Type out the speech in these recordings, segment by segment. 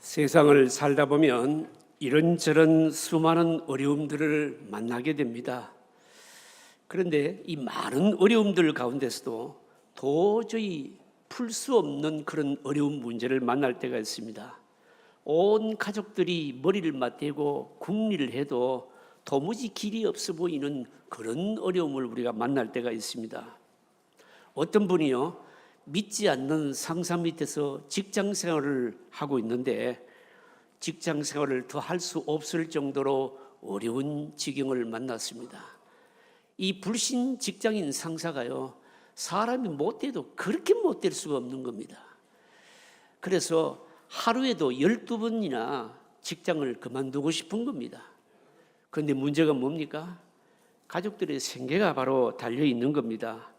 세상을 살다 보면 이런저런 수많은 어려움들을 만나게 됩니다. 그런데 이 많은 어려움들 가운데서도 도저히 풀 수 없는 그런 어려운 문제를 만날 때가 있습니다. 온 가족들이 머리를 맞대고 궁리를 해도 도무지 길이 없어 보이는 그런 어려움을 우리가 만날 때가 있습니다. 어떤 분이요, 믿지 않는 상사 밑에서 직장 생활을 하고 있는데 직장 생활을 더 할 수 없을 정도로 어려운 지경을 만났습니다. 이 불신 직장인 상사가요, 사람이 못돼도 그렇게 못될 수가 없는 겁니다. 그래서 하루에도 12번이나 직장을 그만두고 싶은 겁니다. 그런데 문제가 뭡니까? 가족들의 생계가 바로 달려 있는 겁니다.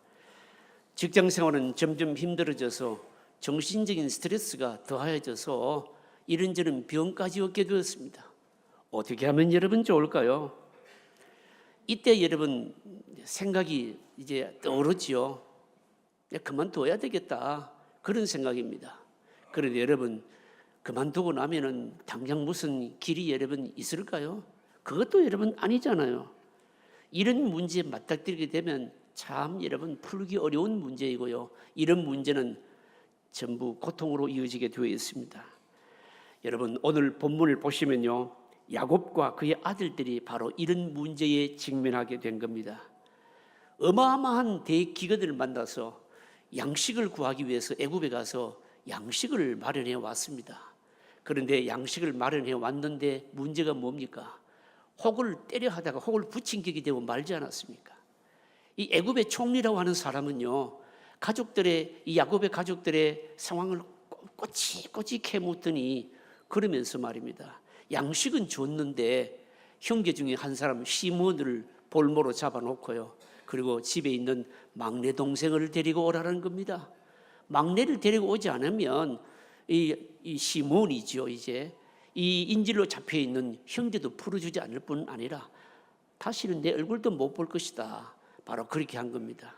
직장 생활은 점점 힘들어져서 정신적인 스트레스가 더해져서 이런저런 병까지 얻게 되었습니다. 어떻게 하면 여러분 좋을까요? 이때 여러분 생각이 이제 떠오르지요. 그만둬야 되겠다, 그런 생각입니다. 그런데 여러분, 그만두고 나면은 당장 무슨 길이 여러분 있을까요? 그것도 여러분 아니잖아요. 이런 문제에 맞닥뜨리게 되면 참 여러분 풀기 어려운 문제이고요, 이런 문제는 전부 고통으로 이어지게 되어 있습니다. 여러분, 오늘 본문을 보시면요, 야곱과 그의 아들들이 바로 이런 문제에 직면하게 된 겁니다. 어마어마한 대기근을 만나서 양식을 구하기 위해서 애굽에 가서 양식을 마련해 왔습니다. 그런데 양식을 마련해 왔는데 문제가 뭡니까? 혹을 때려 하다가 혹을 붙인 격이 되고 말지 않았습니까? 이 애굽의 총리라고 하는 사람은요, 이 야곱의 가족들의 상황을 꼬치꼬치 캐묻더니 그러면서 말입니다. 양식은 줬는데 형제 중에 한 사람 시몬을 볼모로 잡아놓고요, 그리고 집에 있는 막내 동생을 데리고 오라는 겁니다. 막내를 데리고 오지 않으면 이 시몬이죠, 이제 이 인질로 잡혀 있는 형제도 풀어주지 않을 뿐 아니라 다시는 내 얼굴도 못 볼 것이다, 바로 그렇게 한 겁니다.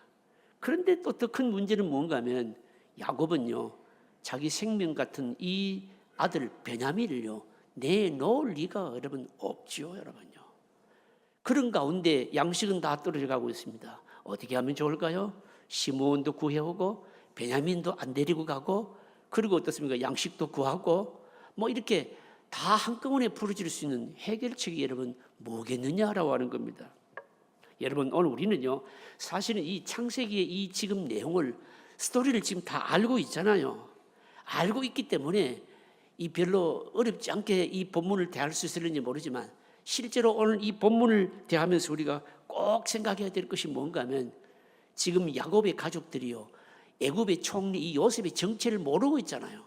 그런데 또 더 큰 문제는 뭔가 하면 야곱은요, 자기 생명 같은 이 아들 베냐민을요 내놓을 리가 여러분 없지요, 여러분요. 그런 가운데 양식은 다 떨어져 가고 있습니다. 어떻게 하면 좋을까요? 시몬도 구해오고 베냐민도 안 데리고 가고, 그리고 어떻습니까? 양식도 구하고, 뭐 이렇게 다 한꺼번에 풀어질 수 있는 해결책이 여러분 뭐겠느냐라고 하는 겁니다. 여러분, 오늘 우리는요, 사실은 이 창세기의 이 지금 내용을, 스토리를 지금 다 알고 있잖아요. 알고 있기 때문에 이 별로 어렵지 않게 이 본문을 대할 수 있을는지 모르지만, 실제로 오늘 이 본문을 대하면서 우리가 꼭 생각해야 될 것이 뭔가 하면, 지금 야곱의 가족들이요, 애굽의 총리 이 요셉의 정체를 모르고 있잖아요.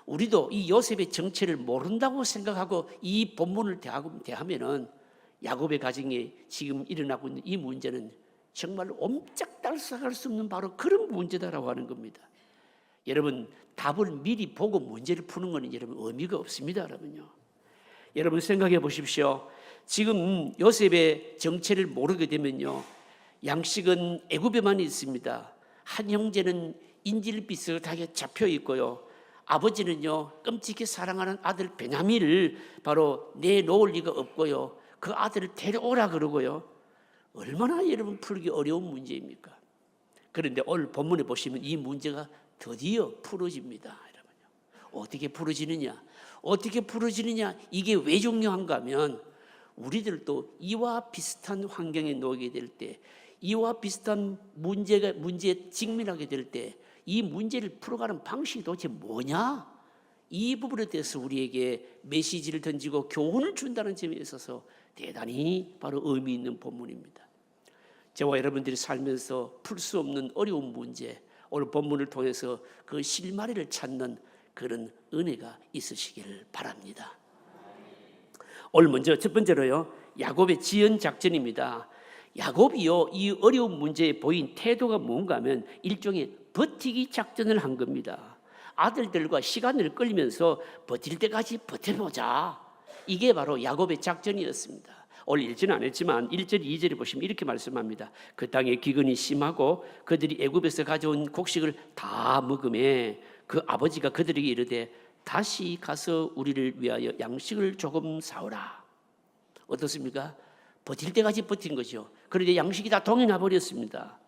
우리도 이 요셉의 정체를 모른다고 생각하고 이 본문을 대하면은 야곱의 가정에 지금 일어나고 있는 이 문제는 정말로 옴짝달싹할 수 없는 바로 그런 문제다라고 하는 겁니다. 여러분, 답을 미리 보고 문제를 푸는 것은 여러분 의미가 없습니다, 여러분요. 여러분 생각해 보십시오. 지금 요셉의 정체를 모르게 되면요, 양식은 애굽에만 있습니다. 한 형제는 인질 비슷하게 잡혀 있고요, 아버지는요 끔찍히 사랑하는 아들 베냐민을 바로 내놓을 리가 없고요, 그 아들을 데려오라 그러고요. 얼마나 여러분 풀기 어려운 문제입니까? 그런데 오늘 본문에 보시면 이 문제가 드디어 풀어집니다, 여러분요. 어떻게 풀어지느냐? 어떻게 풀어지느냐? 이게 왜 중요한가 하면, 우리들도 이와 비슷한 환경에 놓이게 될 때, 이와 비슷한 문제에 직면하게 될 때, 이 문제를 풀어가는 방식이 도대체 뭐냐? 이 부분에 대해서 우리에게 메시지를 던지고 교훈을 준다는 점에 있어서 대단히 바로 의미 있는 본문입니다. 저와 여러분들이 살면서 풀 수 없는 어려운 문제, 오늘 본문을 통해서 그 실마리를 찾는 그런 은혜가 있으시기를 바랍니다. 오늘 먼저 첫 번째로요, 야곱의 지연 작전입니다. 야곱이요, 이 어려운 문제에 보인 태도가 뭔가 하면 일종의 버티기 작전을 한 겁니다. 아들들과 시간을 끌면서 버틸 때까지 버텨보자, 이게 바로 야곱의 작전이었습니다. 오늘 읽지는 않았지만 1절 2절에 보시면 이렇게 말씀합니다. 그 땅에 기근이 심하고 그들이 애굽에서 가져온 곡식을 다 먹음에 그 아버지가 그들에게 이르되 다시 가서 우리를 위하여 양식을 조금 사오라. 어떻습니까? 버틸 때까지 버틴 거죠. 그런데 양식이 다 동이 나버렸습니다.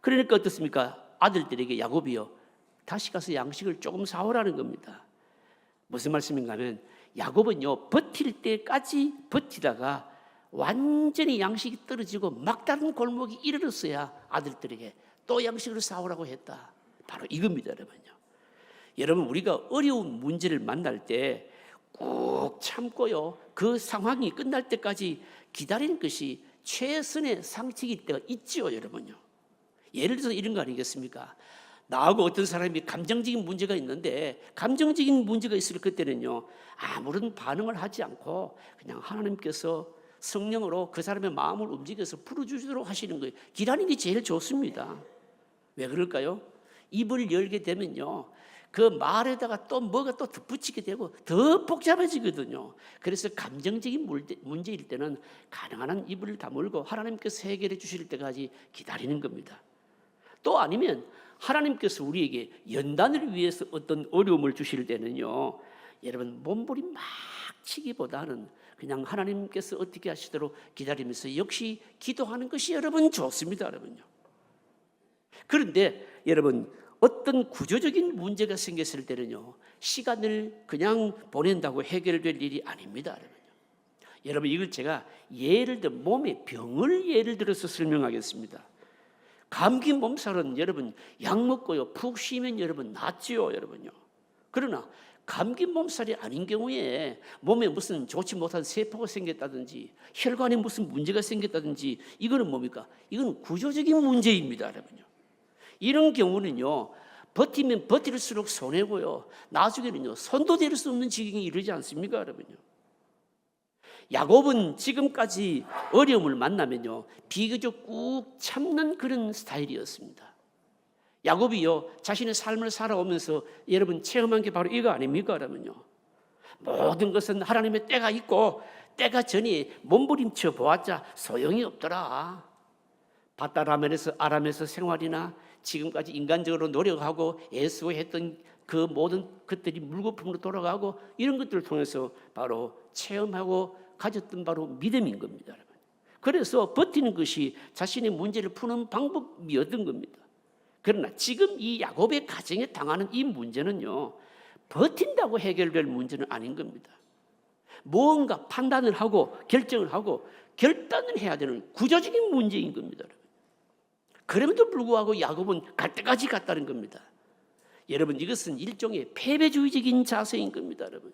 그러니까 어떻습니까? 아들들에게 야곱이요, 다시 가서 양식을 조금 사오라는 겁니다. 무슨 말씀인가 하면 야곱은요, 버틸 때까지 버티다가 완전히 양식이 떨어지고 막다른 골목이 이르렀어야 아들들에게 또 양식을 사오라고 했다. 바로 이겁니다, 여러분요. 여러분, 우리가 어려운 문제를 만날 때 꼭 참고요, 그 상황이 끝날 때까지 기다리는 것이 최선의 상책일 때가 있지요, 여러분요. 예를 들어서 이런 거 아니겠습니까? 나하고 어떤 사람이 감정적인 문제가 있는데, 감정적인 문제가 있을 그때는요, 아무런 반응을 하지 않고 그냥 하나님께서 성령으로 그 사람의 마음을 움직여서 풀어주시도록 하시는 거예요. 기다리는 게 제일 좋습니다. 왜 그럴까요? 입을 열게 되면요, 그 말에다가 또 뭐가 또 덧붙이게 되고 더 복잡해지거든요. 그래서 감정적인 문제일 때는 가능한 한 입을 다물고 하나님께서 해결해 주실 때까지 기다리는 겁니다. 또 아니면 하나님께서 우리에게 연단을 위해서 어떤 어려움을 주실 때는요, 여러분, 몸부림 막 치기보다는 그냥 하나님께서 어떻게 하시도록 기다리면서 역시 기도하는 것이 여러분 좋습니다, 여러분요. 그런데 여러분, 어떤 구조적인 문제가 생겼을 때는요, 시간을 그냥 보낸다고 해결될 일이 아닙니다, 여러분요. 여러분, 이걸 제가 예를 들어 몸의 병을 예를 들어서 설명하겠습니다. 감기 몸살은 여러분 약 먹고요, 푹 쉬면 여러분 낫지요, 여러분요. 그러나 감기 몸살이 아닌 경우에 몸에 무슨 좋지 못한 세포가 생겼다든지 혈관에 무슨 문제가 생겼다든지, 이거는 뭡니까? 이건 구조적인 문제입니다, 여러분요. 이런 경우는요, 버티면 버틸수록 손해고요, 나중에는요 손도 댈 수 없는 지경에 이르지 않습니까, 여러분요. 야곱은 지금까지 어려움을 만나면요, 비교적 꾹 참는 그런 스타일이었습니다. 야곱이요, 자신의 삶을 살아오면서 여러분 체험한 게 바로 이거 아닙니까, 여러분요. 모든 것은 하나님의 때가 있고 때가 전에 몸부림쳐 보았자 소용이 없더라. 아람에서 생활이나 지금까지 인간적으로 노력하고 애쓰고 했던 그 모든 것들이 물거품으로 돌아가고, 이런 것들을 통해서 바로 체험하고 가졌던 바로 믿음인 겁니다, 여러분. 그래서 버티는 것이 자신의 문제를 푸는 방법이었던 겁니다. 그러나 지금 이 야곱의 가정에 당하는 이 문제는요, 버틴다고 해결될 문제는 아닌 겁니다. 무언가 판단을 하고 결정을 하고 결단을 해야 되는 구조적인 문제인 겁니다, 여러분. 그럼에도 불구하고 야곱은 갈 때까지 갔다는 겁니다. 여러분, 이것은 일종의 패배주의적인 자세인 겁니다, 여러분.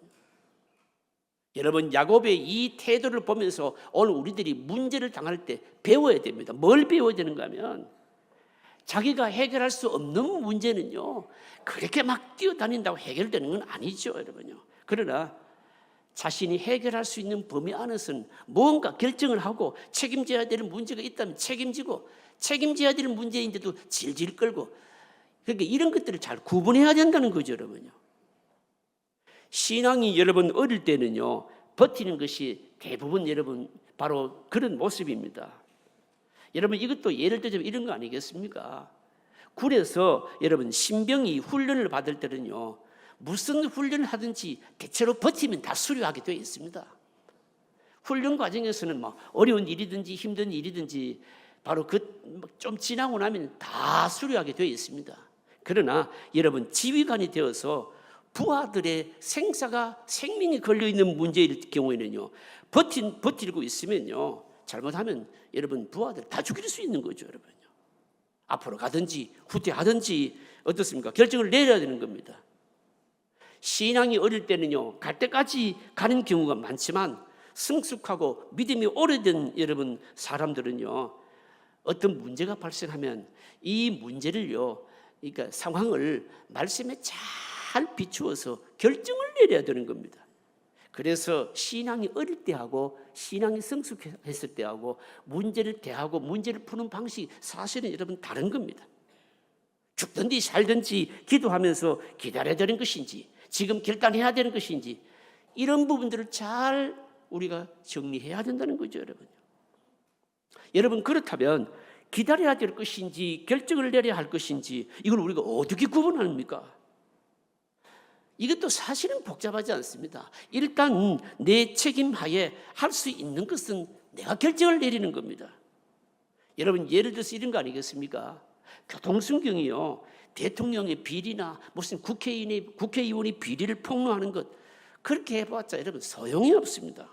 여러분, 야곱의 이 태도를 보면서 오늘 우리들이 문제를 당할 때 배워야 됩니다. 뭘 배워야 되는가 하면, 자기가 해결할 수 없는 문제는요, 그렇게 막 뛰어다닌다고 해결되는 건 아니죠, 여러분요. 그러나 자신이 해결할 수 있는 범위 안에서는 무언가 결정을 하고 책임져야 되는 문제가 있다면 책임지고, 책임져야 되는 문제인데도 질질 끌고, 그러니까 이런 것들을 잘 구분해야 된다는 거죠, 여러분요. 신앙이 여러분 어릴 때는요, 버티는 것이 대부분 여러분 바로 그런 모습입니다. 여러분, 이것도 예를 들자면 이런 거 아니겠습니까? 굴에서 여러분 신병이 훈련을 받을 때는요, 무슨 훈련을 하든지 대체로 버티면 다 수료하게 되어 있습니다. 훈련 과정에서는 뭐 어려운 일이든지 힘든 일이든지 바로 그 좀 지나고 나면 다 수료하게 되어 있습니다. 그러나 여러분, 지휘관이 되어서 부하들의 생명이 걸려있는 문제일 경우에는요, 버티고 있으면요, 잘못하면 여러분 부하들 다 죽일 수 있는 거죠, 여러분요. 앞으로 가든지 후퇴하든지 어떻습니까? 결정을 내려야 되는 겁니다. 신앙이 어릴 때는요, 갈 때까지 가는 경우가 많지만 성숙하고 믿음이 오래된 여러분 사람들은요, 어떤 문제가 발생하면 이 문제를요, 그러니까 상황을 말씀에 잘 비추어서 결정을 내려야 되는 겁니다. 그래서 신앙이 어릴 때하고 신앙이 성숙했을 때하고 문제를 대하고 문제를 푸는 방식이 사실은 여러분 다른 겁니다. 죽든지 살든지 기도하면서 기다려야 되는 것인지 지금 결단해야 되는 것인지, 이런 부분들을 잘 우리가 정리해야 된다는 거죠, 여러분. 여러분, 그렇다면 기다려야 될 것인지 결정을 내려야 할 것인지, 이걸 우리가 어떻게 구분합니까? 이것도 사실은 복잡하지 않습니다. 일단 내 책임하에 할 수 있는 것은 내가 결정을 내리는 겁니다. 여러분, 예를 들어서 이런 거 아니겠습니까? 교통순경이요, 대통령의 비리나 무슨 국회의원의 비리를 폭로하는 것, 그렇게 해봤자 여러분 소용이 없습니다.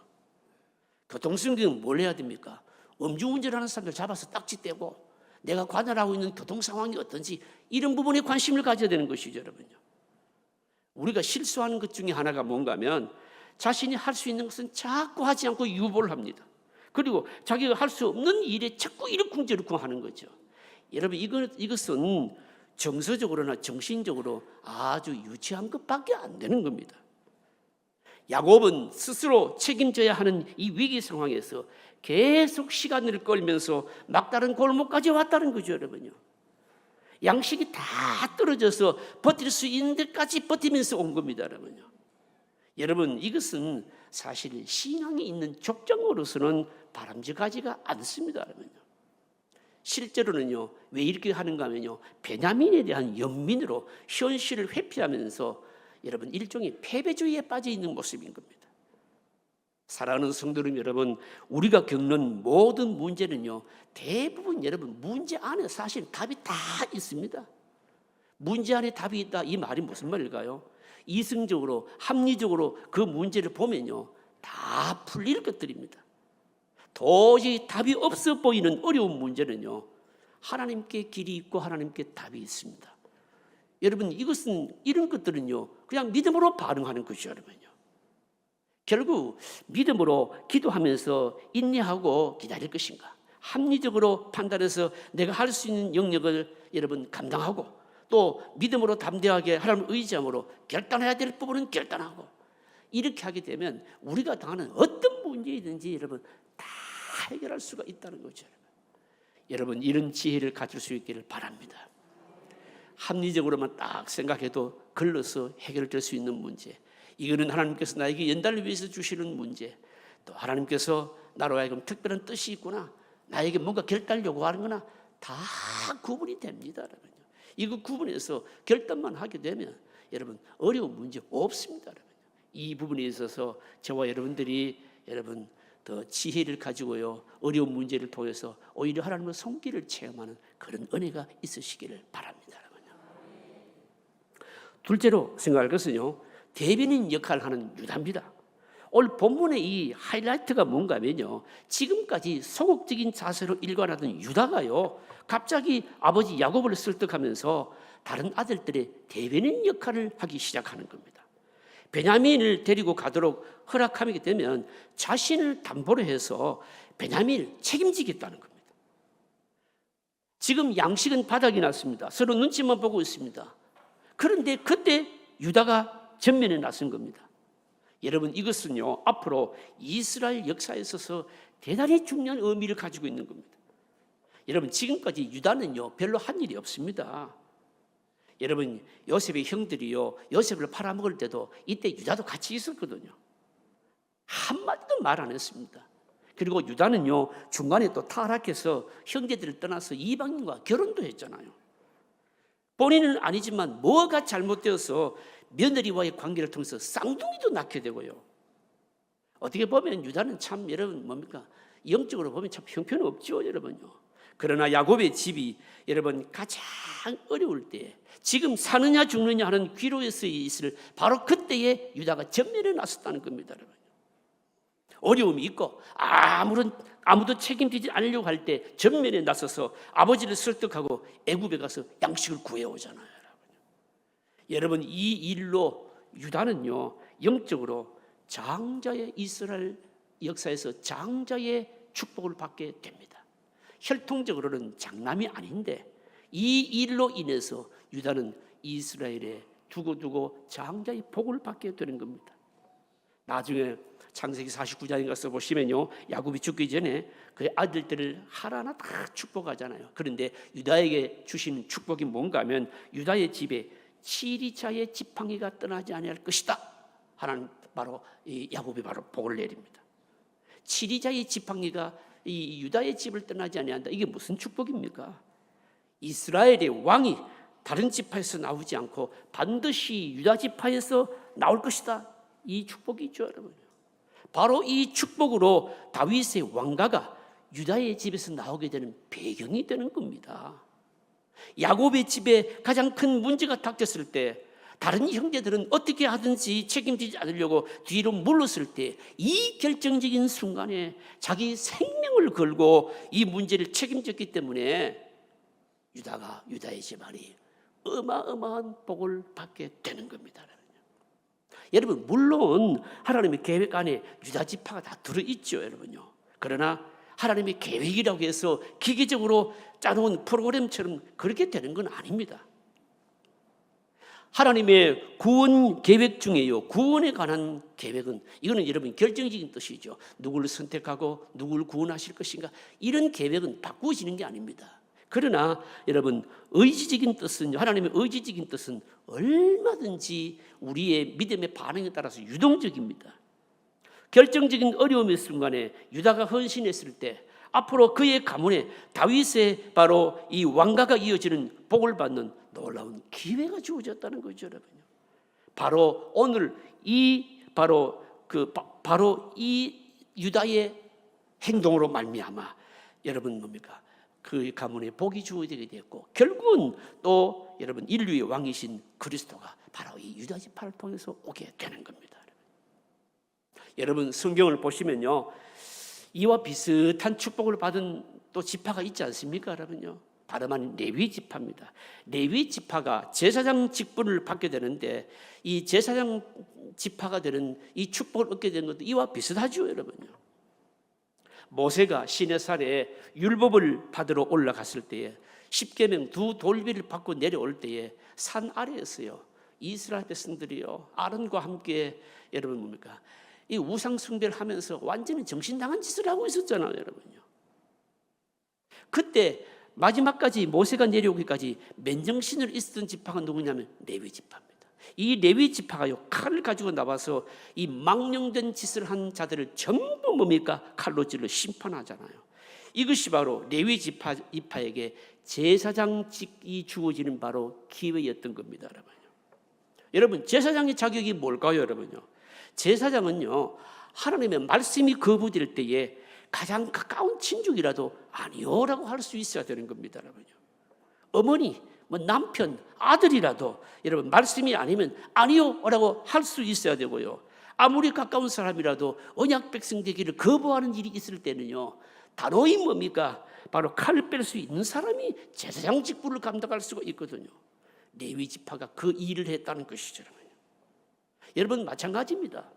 교통순경은 뭘 해야 됩니까? 음주운전하는 사람들 잡아서 딱지 떼고 내가 관할하고 있는 교통 상황이 어떤지 이런 부분에 관심을 가져야 되는 것이죠, 여러분요. 우리가 실수하는 것 중에 하나가 뭔가 하면 자신이 할 수 있는 것은 자꾸 하지 않고 유보를 합니다. 그리고 자기가 할 수 없는 일에 자꾸 이러쿵저러쿵 하는 거죠. 여러분, 이것은 정서적으로나 정신적으로 아주 유치한 것밖에 안 되는 겁니다. 야곱은 스스로 책임져야 하는 이 위기 상황에서 계속 시간을 끌면서 막다른 골목까지 왔다는 거죠, 여러분요. 양식이 다 떨어져서 버틸 수 있는 데까지 버티면서 온 겁니다, 여러분요. 여러분, 이것은 사실 신앙이 있는 족장으로서는 바람직하지가 않습니다, 여러분요. 실제로는요, 왜 이렇게 하는가 하면요, 베냐민에 대한 연민으로 현실을 회피하면서 여러분 일종의 패배주의에 빠져 있는 모습인 겁니다. 사랑하는 성도님 여러분, 우리가 겪는 모든 문제는요, 대부분 여러분 문제 안에 사실 답이 다 있습니다. 문제 안에 답이 있다, 이 말이 무슨 말일까요? 이성적으로 합리적으로 그 문제를 보면요, 다 풀릴 것들입니다. 도저히 답이 없어 보이는 어려운 문제는요, 하나님께 길이 있고 하나님께 답이 있습니다. 여러분, 이런 것들은요, 그냥 믿음으로 반응하는 것이죠, 여러분요. 결국 믿음으로 기도하면서 인내하고 기다릴 것인가, 합리적으로 판단해서 내가 할 수 있는 영역을 여러분 감당하고, 또 믿음으로 담대하게 하나님을 의지함으로 결단해야 될 부분은 결단하고, 이렇게 하게 되면 우리가 당하는 어떤 문제이든지 여러분 다 해결할 수가 있다는 거죠. 여러분, 이런 지혜를 가질 수 있기를 바랍니다. 합리적으로만 딱 생각해도 걸러서 해결될 수 있는 문제, 이거는 하나님께서 나에게 연단을 위해서 주시는 문제, 또 하나님께서 나로 하여금 특별한 뜻이 있구나, 나에게 뭔가 결단을 요구하는구나, 다 구분이 됩니다, 여러분. 이거 구분해서 결단만 하게 되면 여러분 어려운 문제 없습니다, 여러분. 이 부분에 있어서 저와 여러분들이 여러분 더 지혜를 가지고요, 어려운 문제를 통해서 오히려 하나님의 손길을 체험하는 그런 은혜가 있으시기를 바랍니다, 여러분. 둘째로 생각할 것은요, 대변인 역할을 하는 유다입니다. 오늘 본문의 이 하이라이트가 뭔가 하면요, 지금까지 소극적인 자세로 일관하던 유다가요, 갑자기 아버지 야곱을 설득하면서 다른 아들들의 대변인 역할을 하기 시작하는 겁니다. 베냐민을 데리고 가도록 허락하게 되면 자신을 담보로 해서 베냐민을 책임지겠다는 겁니다. 지금 양식은 바닥이 났습니다. 서로 눈치만 보고 있습니다. 그런데 그때 유다가 전면에 나선 겁니다. 여러분, 이것은요, 앞으로 이스라엘 역사에 있어서 대단히 중요한 의미를 가지고 있는 겁니다. 여러분, 지금까지 유다는요 별로 한 일이 없습니다. 여러분, 요셉의 형들이요 요셉을 팔아먹을 때도 이때 유다도 같이 있었거든요. 한마디도 말 안 했습니다. 그리고 유다는요 중간에 또 타락해서 형제들을 떠나서 이방인과 결혼도 했잖아요. 본인은 아니지만 뭐가 잘못되어서 며느리와의 관계를 통해서 쌍둥이도 낳게 되고요. 어떻게 보면 유다는 참 여러분 뭡니까? 영적으로 보면 참 형편없죠, 여러분요. 그러나 야곱의 집이 여러분 가장 어려울 때, 지금 사느냐 죽느냐 하는 기로에서 있을 바로 그때에 유다가 전면에 나섰다는 겁니다, 여러분. 어려움이 있고 아무도 책임지지 않으려고 할 때 전면에 나서서 아버지를 설득하고 애굽에 가서 양식을 구해오잖아요, 여러분. 여러분, 이 일로 유다는요 영적으로 장자의 이스라엘 역사에서 장자의 축복을 받게 됩니다. 혈통적으로는 장남이 아닌데 이 일로 인해서 유다는 이스라엘에 두고두고 장자의 복을 받게 되는 겁니다. 나중에 창세기 49장에 가서 보시면요, 야곱이 죽기 전에 그의 아들들을 하나하나 다 축복하잖아요. 그런데 유다에게 주신 축복이 뭔가 하면 유다의 집에 치리자의 지팡이가 떠나지 아니할 것이다. 하나님 바로 이 야곱이 바로 복을 내립니다. 치리자의 지팡이가 이 유다의 집을 떠나지 아니한다. 이게 무슨 축복입니까? 이스라엘의 왕이 다른 지파에서 나오지 않고 반드시 유다 지파에서 나올 것이다. 이 축복이 있죠, 여러분. 바로 이 축복으로 다윗의 왕가가 유다의 집에서 나오게 되는 배경이 되는 겁니다. 야곱의 집에 가장 큰 문제가 닥쳤을 때 다른 형제들은 어떻게 하든지 책임지지 않으려고 뒤로 물렀을 때 이 결정적인 순간에 자기 생명을 걸고 이 문제를 책임졌기 때문에 유다의 집안이 어마어마한 복을 받게 되는 겁니다. 여러분, 물론 하나님의 계획 안에 유다 지파가 다 들어있죠, 여러분요. 그러나 하나님의 계획이라고 해서 기계적으로 짜놓은 프로그램처럼 그렇게 되는 건 아닙니다. 하나님의 구원 계획 중에요, 구원에 관한 계획은 이거는 여러분 결정적인 뜻이죠. 누구를 선택하고 누구를 구원하실 것인가, 이런 계획은 바꾸어지는 게 아닙니다. 그러나 여러분, 의지적인 뜻은, 하나님의 의지적인 뜻은 얼마든지 우리의 믿음의 반응에 따라서 유동적입니다. 결정적인 어려움의 순간에 유다가 헌신했을 때 앞으로 그의 가문에 다윗의 바로 이 왕가가 이어지는 복을 받는 놀라운 기회가 주어졌다는 거죠, 여러분. 바로 오늘 바로 이 유다의 행동으로 말미암아 여러분 뭡니까? 그 가문에 복이 주어지게 됐고, 결국은 또 여러분 인류의 왕이신 그리스도가 바로 이 유다 지파를 통해서 오게 되는 겁니다. 여러분, 성경을 보시면요, 이와 비슷한 축복을 받은 또 지파가 있지 않습니까, 여러분요? 바로 레위 지파입니다. 레위 지파가 제사장 직분을 받게 되는데, 이 제사장 지파가 되는 이 축복을 얻게 되는 것도 이와 비슷하죠, 여러분요. 모세가 시내산에 율법을 받으러 올라갔을 때에, 십계명 두 돌비를 받고 내려올 때에 산 아래에서요, 이스라엘 백성들이요, 아론과 함께 여러분 뭡니까? 이 우상 숭배를 하면서 완전히 정신당한 짓을 하고 있었잖아요, 여러분요. 그때 마지막까지 모세가 내려오기까지 맨정신을 있었던 지파가 누구냐면 레위 지파입니다. 이 레위 지파가요, 칼을 가지고 나와서 이 망령된 짓을 한 자들을 전부 뭡니까? 칼로 찔러 심판하잖아요. 이것이 바로 레위 지파에게 제사장직이 주어지는 바로 기회였던 겁니다, 여러분요. 여러분, 제사장의 자격이 뭘까요, 여러분요? 제사장은요, 하나님의 말씀이 거부될 때에 가장 가까운 친족이라도 아니요라고 할 수 있어야 되는 겁니다, 여러분요. 어머니, 남편, 아들이라도 여러분 말씀이 아니면 아니요라고 할 수 있어야 되고요. 아무리 가까운 사람이라도 언약 백성 되기를 거부하는 일이 있을 때는요, 단호히 뭡니까? 바로 칼을 뺄 수 있는 사람이 제사장 직분을 감당할 수가 있거든요. 레위 지파가 그 일을 했다는 것이죠, 여러분. 마찬가지입니다.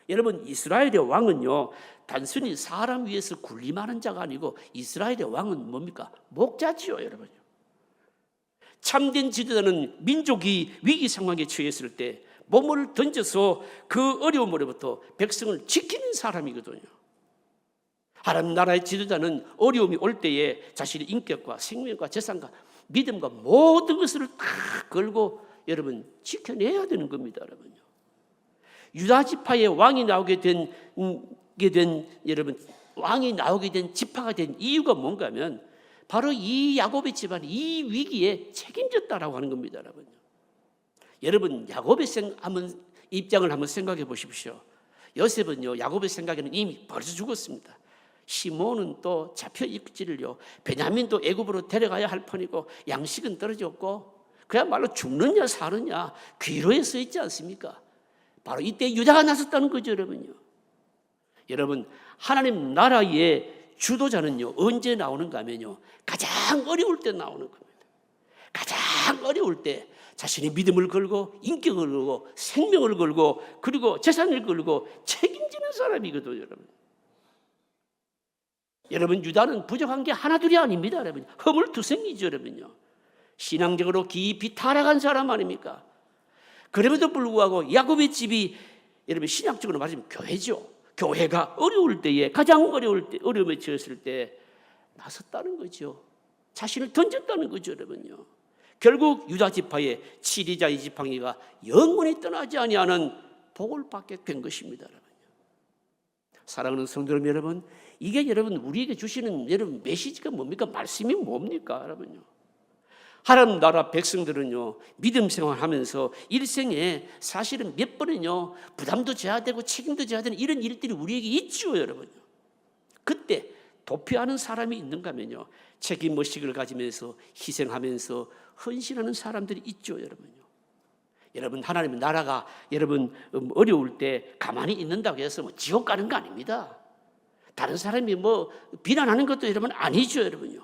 여러분, 이스라엘의 왕은요, 단순히 사람 위에서 군림하는 자가 아니고 이스라엘의 왕은 뭡니까? 목자지요, 여러분. 참된 지도자는 민족이 위기 상황에 처했을 때 몸을 던져서 그 어려움으로부터 백성을 지키는 사람이거든요. 하나님 나라의 지도자는 어려움이 올 때에 자신의 인격과 생명과 재산과 믿음과 모든 것을 다 걸고 여러분 지켜내야 되는 겁니다, 여러분요. 유다 지파의 왕이 나오게 된 여러분, 왕이 나오게 된 지파가 된 이유가 뭔가 하면 바로 이 야곱의 집안이 이 위기에 책임졌다라고 하는 겁니다, 여러분. 여러분, 야곱의 입장을 한번 생각해 보십시오. 요셉은요, 야곱의 생각에는 이미 벌써 죽었습니다. 시몬은 또 잡혀 있지를요, 베냐민도 애굽으로 데려가야 할 판이고, 양식은 떨어졌고, 그야말로 죽느냐 사느냐 귀로에 써 있지 않습니까? 바로 이때 유다가 나섰다는 거죠, 여러분요. 여러분, 하나님 나라의 주도자는요, 언제 나오는가 하면요, 가장 어려울 때 나오는 겁니다. 가장 어려울 때 자신의 믿음을 걸고 인격을 걸고 생명을 걸고 그리고 재산을 걸고 책임지는 사람이거든요, 여러분. 여러분, 유다는 부족한 게 하나둘이 아닙니다, 여러분. 허물투성이죠, 여러분요. 신앙적으로 깊이 타락한 사람 아닙니까? 그럼에도 불구하고 야곱의 집이 여러분 신학적으로 말하면 교회죠. 교회가 어려울 때에, 가장 어려울 때, 어려움에 처했을 때 나섰다는 거죠. 자신을 던졌다는 거죠, 여러분요. 결국 유다 지파의 치리자의 지팡이가 영원히 떠나지 아니하는 복을 받게 된 것입니다, 여러분. 사랑하는 성도 여러분, 이게 여러분 우리에게 주시는 여러분 메시지가 뭡니까? 말씀이 뭡니까, 여러분요? 하나님 나라 백성들은요, 믿음 생활하면서 일생에 사실은 몇 번은요, 부담도 져야 되고 책임도 져야 되는 이런 일들이 우리에게 있죠, 여러분요. 그때 도피하는 사람이 있는가 하면요, 책임의식을 가지면서 희생하면서 헌신하는 사람들이 있죠, 여러분요. 여러분, 하나님의 나라가 여러분 어려울 때 가만히 있는다고 해서 뭐 지옥 가는 거 아닙니다. 다른 사람이 뭐 비난하는 것도 여러분 아니죠, 여러분요.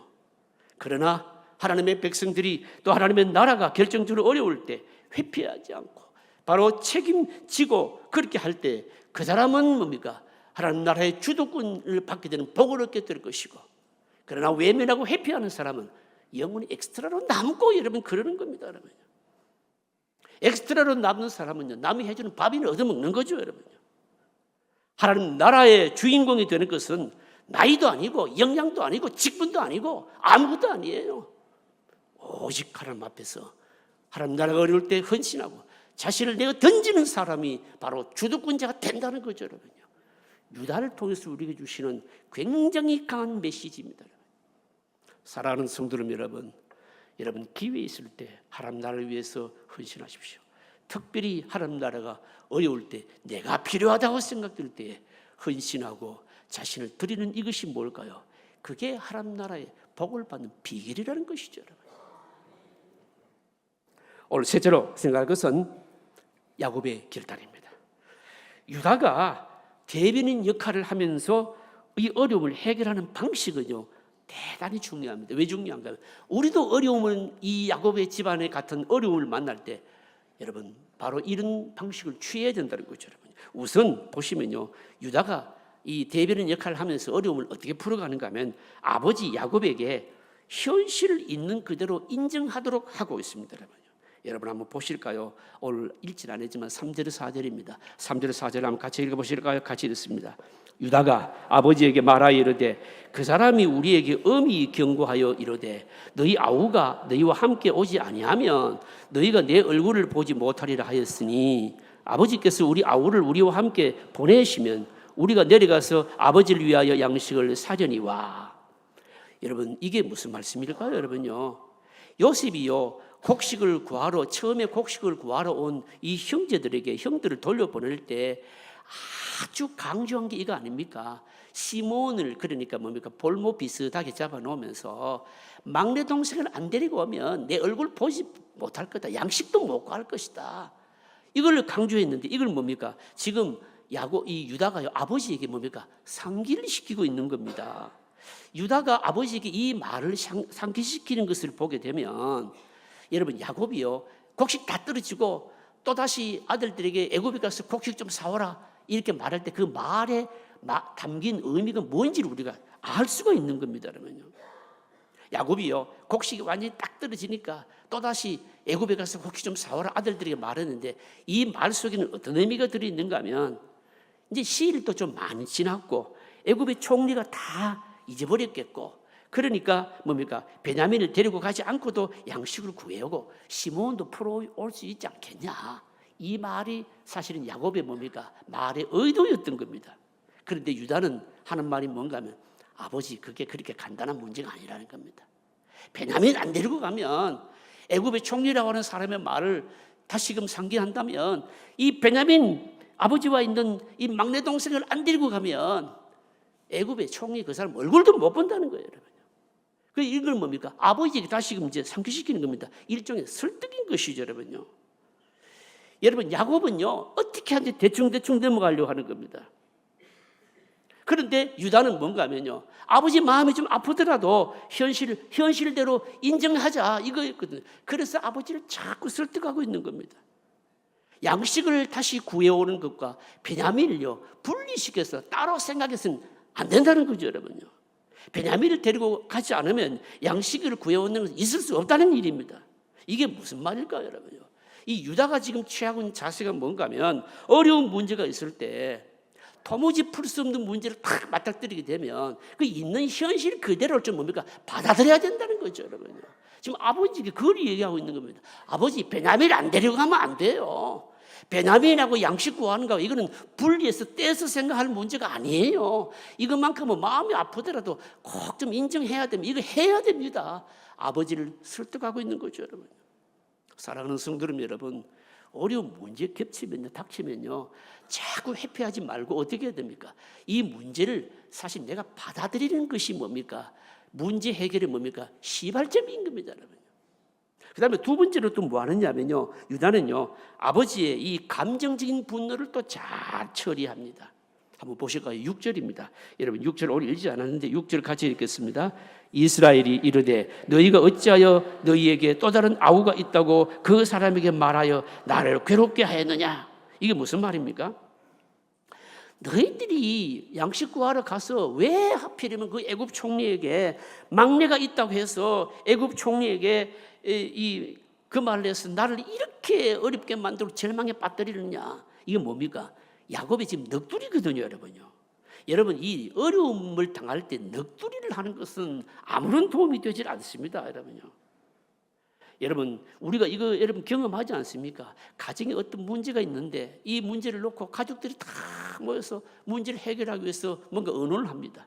그러나 하나님의 백성들이 또 하나님의 나라가 결정적으로 어려울 때 회피하지 않고 바로 책임지고 그렇게 할 때 그 사람은 뭡니까? 하나님 나라의 주도권을 받게 되는 복을 얻게 될 것이고, 그러나 외면하고 회피하는 사람은 영원히 엑스트라로 남고 여러분 그러는 겁니다, 여러분. 엑스트라로 남는 사람은요, 남이 해주는 밥이나 얻어먹는 거죠, 여러분요. 하나님 나라의 주인공이 되는 것은 나이도 아니고 역량도 아니고 직분도 아니고 아무것도 아니에요. 오직 하나님 앞에서 하나님 나라가 어려울 때 헌신하고 자신을 내가 던지는 사람이 바로 주도권자가 된다는 거죠, 여러분요. 유다를 통해서 우리에게 주시는 굉장히 강한 메시지입니다. 사랑하는 성도님 여러분 기회 있을 때 하나님 나라를 위해서 헌신하십시오. 특별히 하나님 나라가 어려울 때 내가 필요하다고 생각될 때에 헌신하고 자신을 드리는 이것이 뭘까요? 그게 하나님 나라의 복을 받는 비결이라는 것이죠, 여러분. 오늘 셋째로 생각할 것은 야곱의 결단입니다. 유다가 대변인 역할을 하면서 이 어려움을 해결하는 방식은요, 대단히 중요합니다. 왜 중요한가요? 우리도 어려움을, 이 야곱의 집안의 같은 어려움을 만날 때 여러분 바로 이런 방식을 취해야 된다는 거죠, 여러분. 우선 보시면요, 유다가 이 대변인 역할을 하면서 어려움을 어떻게 풀어가는가 하면 아버지 야곱에게 현실을 있는 그대로 인정하도록 하고 있습니다, 여러분. 여러분 한번 보실까요? 오늘 읽진 않았지만 3절 4절입니다. 3절 4절 한번 같이 읽어보실까요? 같이 읽습니다. 유다가 아버지에게 말하여 이르되 그 사람이 우리에게 엄히 경고하여 이르되 너희 아우가 너희와 함께 오지 아니하면 너희가 내 얼굴을 보지 못하리라 하였으니 아버지께서 우리 아우를 우리와 함께 보내시면 우리가 내려가서 아버지를 위하여 양식을 사려니와. 여러분 이게 무슨 말씀일까요, 여러분요? 요셉이요 곡식을 구하러 처음에 곡식을 구하러 온 이 형제들에게 형들을 돌려보낼 때 아주 강조한 게 이거 아닙니까? 시몬을 그러니까 뭡니까? 볼모 비슷하게 잡아놓으면서 막내 동생을 안 데리고 오면 내 얼굴 보지 못할 거다. 양식도 못 구할 것이다. 이걸 강조했는데 이걸 뭡니까? 지금 이 유다가요 아버지에게 뭡니까? 상기를 시키고 있는 겁니다. 유다가 아버지에게 이 말을 상기시키는 것을 보게 되면 여러분 야곱이요 곡식 다 떨어지고 또다시 아들들에게 애굽에 가서 곡식 좀 사오라 이렇게 말할 때 그 말에 담긴 의미가 뭔지를 우리가 알 수가 있는 겁니다, 여러분요. 야곱이요 곡식이 완전히 딱 떨어지니까 또다시 애굽에 가서 곡식 좀 사오라 아들들에게 말했는데 이 말 속에는 어떤 의미가 들어있는가 하면 이제 시일도 좀 많이 지났고 애굽의 총리가 다 잊어버렸겠고 그러니까 뭡니까? 베냐민을 데리고 가지 않고도 양식을 구해오고 시몬도 풀어올 수 있지 않겠냐. 이 말이 사실은 야곱의 뭡니까? 말의 의도였던 겁니다. 그런데 유다는 하는 말이 뭔가 하면 아버지 그게 그렇게 간단한 문제가 아니라는 겁니다. 베냐민 안 데리고 가면 애굽의 총리라고 하는 사람의 말을 다시금 상기한다면 이 베냐민 아버지와 있는 이 막내 동생을 안 데리고 가면 애굽의 총리 그 사람 얼굴도 못 본다는 거예요, 여러분. 그 이걸 뭡니까? 아버지에게 다시금 이제 상기시키는 겁니다. 일종의 설득인 것이죠, 여러분요. 여러분 야곱은요 어떻게 하는지 대충 넘어가려고 하는 겁니다. 그런데 유다는 뭔가 하면요 아버지 마음이 좀 아프더라도 현실대로 인정하자 이거였거든요. 그래서 아버지를 자꾸 설득하고 있는 겁니다. 양식을 다시 구해오는 것과 베냐민을요 분리시켜서 따로 생각해서는 안 된다는 거죠, 여러분요. 베냐민을 데리고 가지 않으면 양식을 구해오는 것은 있을 수 없다는 일입니다. 이게 무슨 말일까요, 여러분요? 이 유다가 지금 취하고 있는 자세가 뭔가 하면 어려운 문제가 있을 때 도무지 풀 수 없는 문제를 탁 맞닥뜨리게 되면 그 있는 현실 그대로를 좀 뭡니까? 받아들여야 된다는 거죠, 여러분요. 지금 아버지가 그걸 얘기하고 있는 겁니다. 아버지 베냐민을 안 데리고 가면 안 돼요. 베냐민하고 양식 구하는 거 이거는 분리해서 떼서 생각할 문제가 아니에요. 이것만큼은 마음이 아프더라도 꼭 좀 인정해야 됩니다. 이거 해야 됩니다. 아버지를 설득하고 있는 거죠, 여러분. 사랑하는 성도님 여러분, 어려운 문제 겹치면요, 닥치면요, 자꾸 회피하지 말고 어떻게 해야 됩니까? 이 문제를 사실 내가 받아들이는 것이 뭡니까? 문제 해결이 뭡니까? 시발점인 겁니다, 여러분. 그 다음에 두 번째로 또 뭐 하느냐면요, 유다는요, 아버지의 이 감정적인 분노를 또 잘 처리합니다. 한번 보실까요? 6절입니다. 여러분 6절 오늘 읽지 않았는데 6절 같이 읽겠습니다. 이스라엘이 이르되 너희가 어찌하여 너희에게 또 다른 아우가 있다고 그 사람에게 말하여 나를 괴롭게 하였느냐? 이게 무슨 말입니까? 너희들이 양식 구하러 가서 왜 하필이면 그 애굽 총리에게 막내가 있다고 해서 애굽 총리에게 그 말을 해서 나를 이렇게 어렵게 만들고 절망에 빠뜨리느냐? 이게 뭡니까? 야곱이 지금 넋두리거든요, 여러분요. 여러분, 이 어려움을 당할 때 넋두리를 하는 것은 아무런 도움이 되질 않습니다, 여러분요. 여러분, 우리가 이거 여러분 경험하지 않습니까? 가정에 어떤 문제가 있는데 이 문제를 놓고 가족들이 다 모여서 문제를 해결하기 위해서 뭔가 의논을 합니다.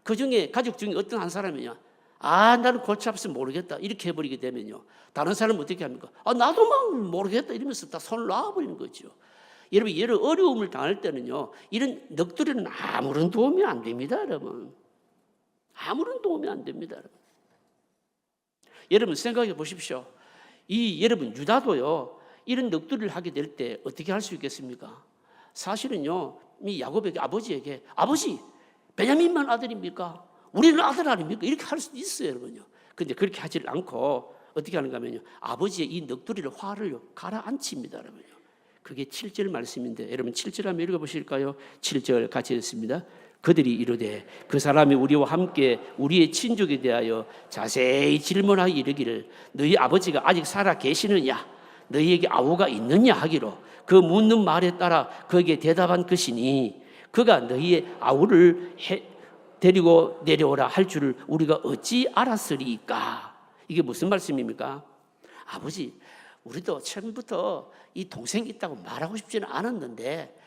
그 중에 가족 중에 어떤 한 사람이냐? 나는 골치 아파서 모르겠다. 이렇게 해버리게 되면요. 다른 사람은 어떻게 합니까? 나도 막 모르겠다. 이러면서 다 손을 놔버리는 거죠. 여러분, 이런 어려움을 당할 때는요, 이런 넋두리는 아무런 도움이 안 됩니다, 여러분. 아무런 도움이 안 됩니다, 여러분. 여러분, 생각해 보십시오. 여러분, 유다도요, 이런 넋두리를 하게 될 때 어떻게 할 수 있겠습니까? 사실은요, 이 야곱에게, 아버지에게, 아버지, 베냐민만 아들입니까? 우리는 아들 아닙니까? 이렇게 할 수도 있어요, 여러분요. 근데 그렇게 하지를 않고 어떻게 하는가 하면요, 아버지의 이 넋두리를 화를 가라앉힙니다, 여러분요. 그게 7절 말씀인데 여러분 7절 한번 읽어보실까요? 7절 같이 읽습니다. 그들이 이르되 그 사람이 우리와 함께 우리의 친족에 대하여 자세히 질문하여 이르기를 너희 아버지가 아직 살아 계시느냐? 너희에게 아우가 있느냐? 하기로 그 묻는 말에 따라 그에게 대답한 것이니 그가 너희의 아우를 데리고 내려오라 할 줄을 우리가 어찌 알았으리까? 이게 무슨 말씀입니까? 아버지, 우리도 처음부터 이 동생이 있다고 말하고 싶지는 않았는데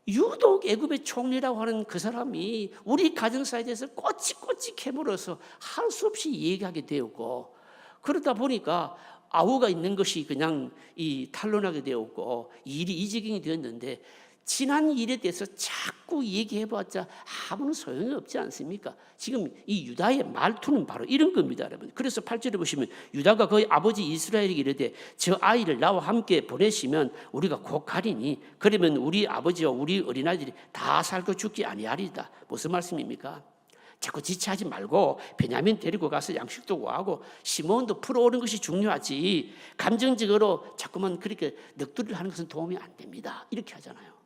유독 애굽의 총리라고 하는 그 사람이 우리 가정사에 대해서 꼬치꼬치 캐물어서 할 수 없이 얘기하게 되었고, 그러다 보니까 아우가 있는 것이 그냥 탄로나게 되었고 일이 이 지경이 되었는데, 지난 일에 대해서 자꾸 얘기해봤자 아무런 소용이 없지 않습니까? 지금 이 유다의 말투는 바로 이런 겁니다, 여러분. 그래서 8절에 보시면 유다가 그의 아버지 이스라엘에게 이르되 저 아이를 나와 함께 보내시면 우리가 곧 가리니 그러면 우리 아버지와 우리 어린아이들이 다 살고 죽지 아니하리다. 무슨 말씀입니까? 자꾸 지체하지 말고 베냐민 데리고 가서 양식도 구하고 시몬도 풀어오는 것이 중요하지, 감정적으로 자꾸만 그렇게 넋두리를 하는 것은 도움이 안 됩니다. 이렇게 하잖아요.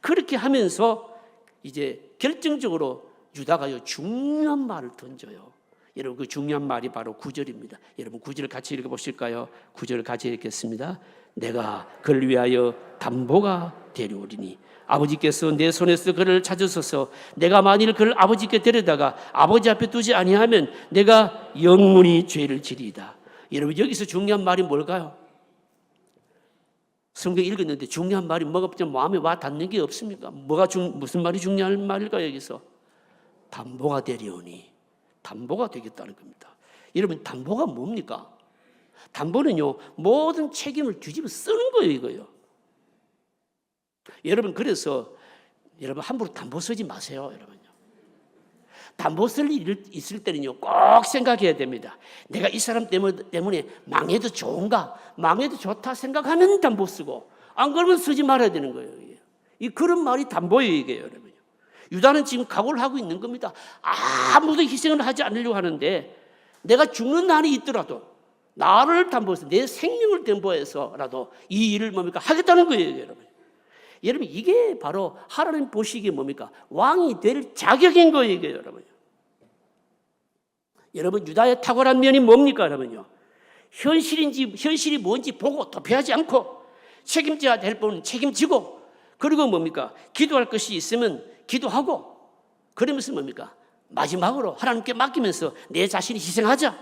그렇게 하면서 이제 결정적으로 유다가요 중요한 말을 던져요. 여러분, 그 중요한 말이 바로 9절입니다. 여러분 9절 같이 읽어보실까요? 9절 같이 읽겠습니다. 내가 그를 위하여 담보가 되리오리니 아버지께서 내 손에서 그를 찾으소서. 내가 만일 그를 아버지께 데려다가 아버지 앞에 두지 아니하면 내가 영원히 죄를 지리이다. 여러분, 여기서 중요한 말이 뭘까요? 성경 읽었는데 중요한 말이 뭐가 좀 마음에 와 닿는 게 없습니까? 무슨 말이 중요한 말일까요? 여기서 담보가 되리오니, 담보가 되겠다는 겁니다. 여러분, 담보가 뭡니까? 담보는요 모든 책임을 뒤집어 쓰는 거예요, 이거요. 여러분, 그래서 여러분 함부로 담보 쓰지 마세요, 여러분요. 담보 쓸 일 있을 때는요 꼭 생각해야 됩니다. 내가 이 사람 때문에 망해도 좋은가, 망해도 좋다 생각하면 담보 쓰고, 안 그러면 쓰지 말아야 되는 거예요. 그런 말이 담보예요, 이게 여러분. 유다는 지금 각오를 하고 있는 겁니다. 아무도 희생을 하지 않으려고 하는데 내가 죽는 날이 있더라도 나를 담보해서 내 생명을 담보해서라도 이 일을 뭡니까 하겠다는 거예요, 여러분. 여러분, 이게 바로 하나님 보시기에 뭡니까 왕이 될 자격인 거예요, 이게 여러분. 여러분, 유다의 탁월한 면이 뭡니까, 여러분요? 현실이 뭔지 보고 도피하지 않고, 책임져야 될 부분은 책임지고, 그리고 뭡니까? 기도할 것이 있으면 기도하고, 그러면서 뭡니까? 마지막으로 하나님께 맡기면서 내 자신이 희생하자.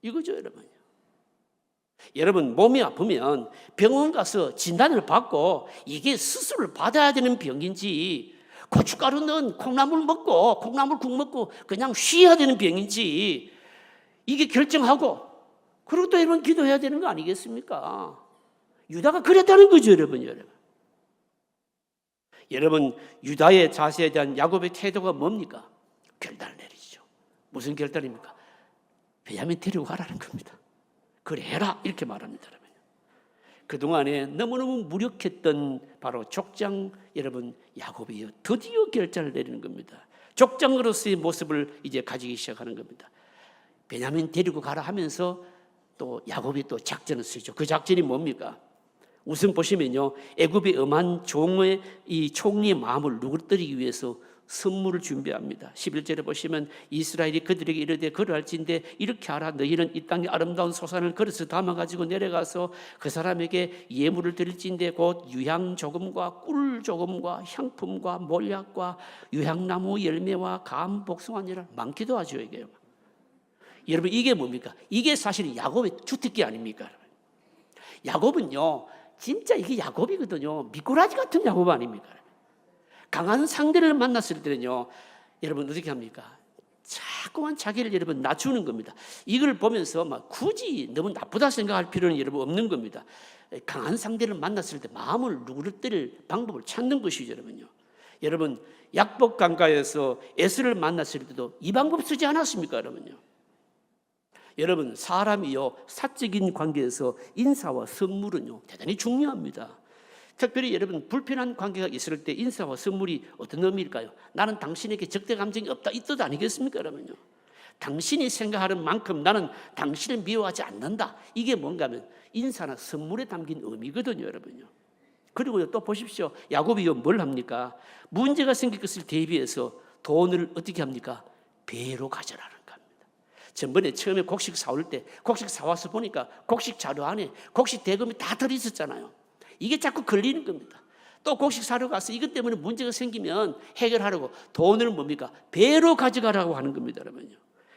이거죠, 여러분. 여러분, 몸이 아프면 병원 가서 진단을 받고 이게 수술을 받아야 되는 병인지, 고춧가루 넣은 콩나물 먹고 콩나물국 먹고 그냥 쉬어야 되는 병인지, 이게 결정하고 그리고 또 여러분 기도해야 되는 거 아니겠습니까? 유다가 그랬다는 거죠, 여러분. 여러분, 유다의 자세에 대한 야곱의 태도가 뭡니까? 결단을 내리죠. 무슨 결단입니까? 베냐민 데리고 가라는 겁니다. 그래 해라 이렇게 말합니다. 여러분. 그동안에 너무너무 무력했던 바로 족장 여러분 야곱이요 드디어 결단을 내리는 겁니다. 족장으로서의 모습을 이제 가지기 시작하는 겁니다. 베냐민 데리고 가라 하면서 또 야곱이 또 작전을 쓰죠. 그 작전이 뭡니까? 우선 보시면요, 애굽의 엄한 종의 이 총리의 마음을 누그러뜨리기 위해서 선물을 준비합니다. 11절에 보시면 이스라엘이 그들에게 이르되 그러할진대 이렇게 하라. 너희는 이 땅의 아름다운 소산을 그릇에 담아가지고 내려가서 그 사람에게 예물을 드릴진대 곧 유향 조금과 꿀 조금과 향품과 몰약과 유향나무 열매와 감 복숭아니라 많기도 하죠. 이게 여러분 이게 뭡니까? 이게 사실 야곱의 주특기 아닙니까? 야곱은요 진짜 이게 야곱이거든요. 미꾸라지 같은 야곱 아닙니까? 강한 상대를 만났을 때는요, 여러분 어떻게 합니까? 자꾸만 자기를 여러분 낮추는 겁니다. 이걸 보면서 막 굳이 너무 나쁘다 생각할 필요는 여러분 없는 겁니다. 강한 상대를 만났을 때 마음을 누그러뜨릴 방법을 찾는 것이죠, 여러분요. 여러분 약복 강가에서 에스를 만났을 때도 이 방법 쓰지 않았습니까, 여러분요? 여러분 사람이요 사적인 관계에서 인사와 선물은요 대단히 중요합니다. 특별히 여러분 불편한 관계가 있을 때 인사와 선물이 어떤 의미일까요? 나는 당신에게 적대 감정이 없다 이 뜻 아니겠습니까, 여러분요? 당신이 생각하는 만큼 나는 당신을 미워하지 않는다. 이게 뭔가 하면 인사나 선물에 담긴 의미거든요, 여러분요. 그리고 또 보십시오. 야곱이요 뭘 합니까? 문제가 생길 것을 대비해서 돈을 어떻게 합니까? 배로 가져라는 겁니다. 전번에 처음에 곡식 사올 때 곡식 사와서 보니까 곡식 자료 안에 곡식 대금이 다 들어있었잖아요. 이게 자꾸 걸리는 겁니다. 또 곡식 사러 가서 이것 때문에 문제가 생기면 해결하려고 돈을 뭡니까? 배로 가져가라고 하는 겁니다, 여러분요.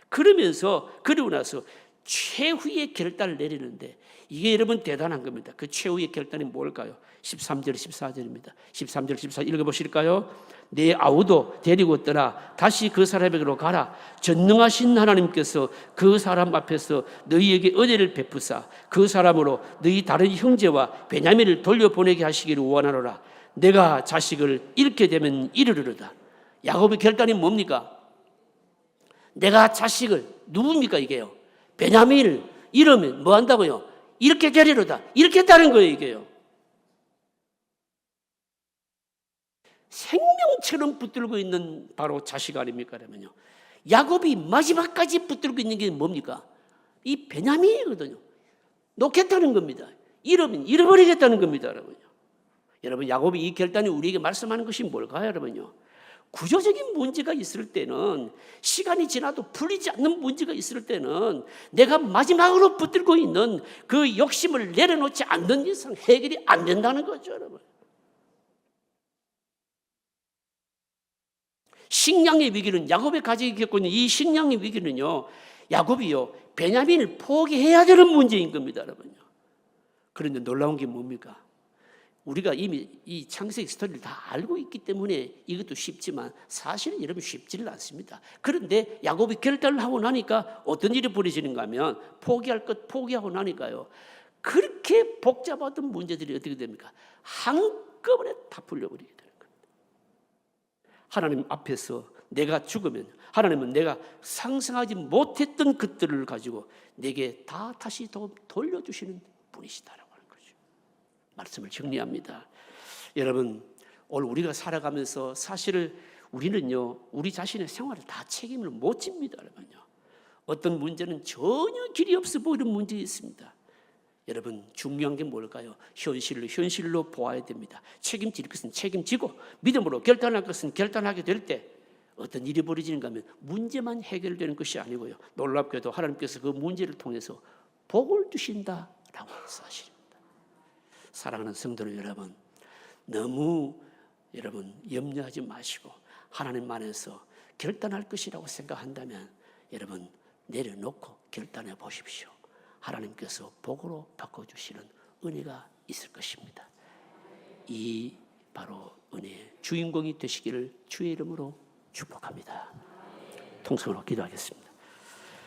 그러고 나서 최후의 결단을 내리는데 이게 여러분 대단한 겁니다. 그 최후의 결단이 뭘까요? 13절 14절입니다. 13절 14절 읽어보실까요? 내 아우도 데리고 떠나 다시 그 사람에게로 가라. 전능하신 하나님께서 그 사람 앞에서 너희에게 은혜를 베푸사 그 사람으로 너희 다른 형제와 베냐민을 돌려보내게 하시기를 원하노라. 내가 자식을 잃게 되면 이르르다. 야곱의 결단이 뭡니까? 내가 자식을 누굽니까 이게요? 베냐민을 잃으면 뭐 한다고요? 이렇게 되리로다. 이렇게 했다는 거예요, 이게요. 생명처럼 붙들고 있는 바로 자식 아닙니까? 그러면요. 야곱이 마지막까지 붙들고 있는 게 뭡니까? 이 베냐민이거든요. 놓겠다는 겁니다. 잃으면 잃어버리겠다는 겁니다, 여러분요. 여러분, 야곱이 이 결단이 우리에게 말씀하는 것이 뭘까요, 여러분요? 구조적인 문제가 있을 때는 시간이 지나도 풀리지 않는 문제가 있을 때는 내가 마지막으로 붙들고 있는 그 욕심을 내려놓지 않는 이상 해결이 안 된다는 거죠, 여러분. 식량의 위기는 야곱의 가족이 겪고 있는 이 식량의 위기는요, 야곱이요 베냐민을 포기해야 되는 문제인 겁니다, 여러분요. 그런데 놀라운 게 뭡니까? 우리가 이미 이 창세기 스토리를 다 알고 있기 때문에 이것도 쉽지만 사실은 여러분 쉽지는 않습니다. 그런데 야곱이 결단을 하고 나니까 어떤 일이 벌어지는가 하면 포기할 것 포기하고 나니까요. 그렇게 복잡하던 문제들이 어떻게 됩니까? 한꺼번에 다 풀려버리게 되는 겁니다. 하나님 앞에서 내가 죽으면 하나님은 내가 상상하지 못했던 것들을 가지고 내게 다 다시 돌려주시는 분이시다. 말씀을 정리합니다. 여러분, 오늘 우리가 살아가면서 사실 우리는요, 우리 자신의 생활을 다 책임을 못 집니다, 여러분요. 어떤 문제는 전혀 길이 없어 보이는 문제 있습니다. 여러분, 중요한 게 뭘까요? 현실로 보아야 됩니다. 책임질 것은 책임지고 믿음으로 결단할 것은 결단하게 될 때 어떤 일이 벌어지는가 하면 문제만 해결되는 것이 아니고요. 놀랍게도 하나님께서 그 문제를 통해서 복을 주신다라고 하는 사실. 사랑하는 성도 여러분, 너무 여러분 염려하지 마시고 하나님 안에서 결단할 것이라고 생각한다면 여러분 내려놓고 결단해 보십시오. 하나님께서 복으로 바꿔주시는 은혜가 있을 것입니다. 이 바로 은혜의 주인공이 되시기를 주의 이름으로 축복합니다. 통성으로 기도하겠습니다.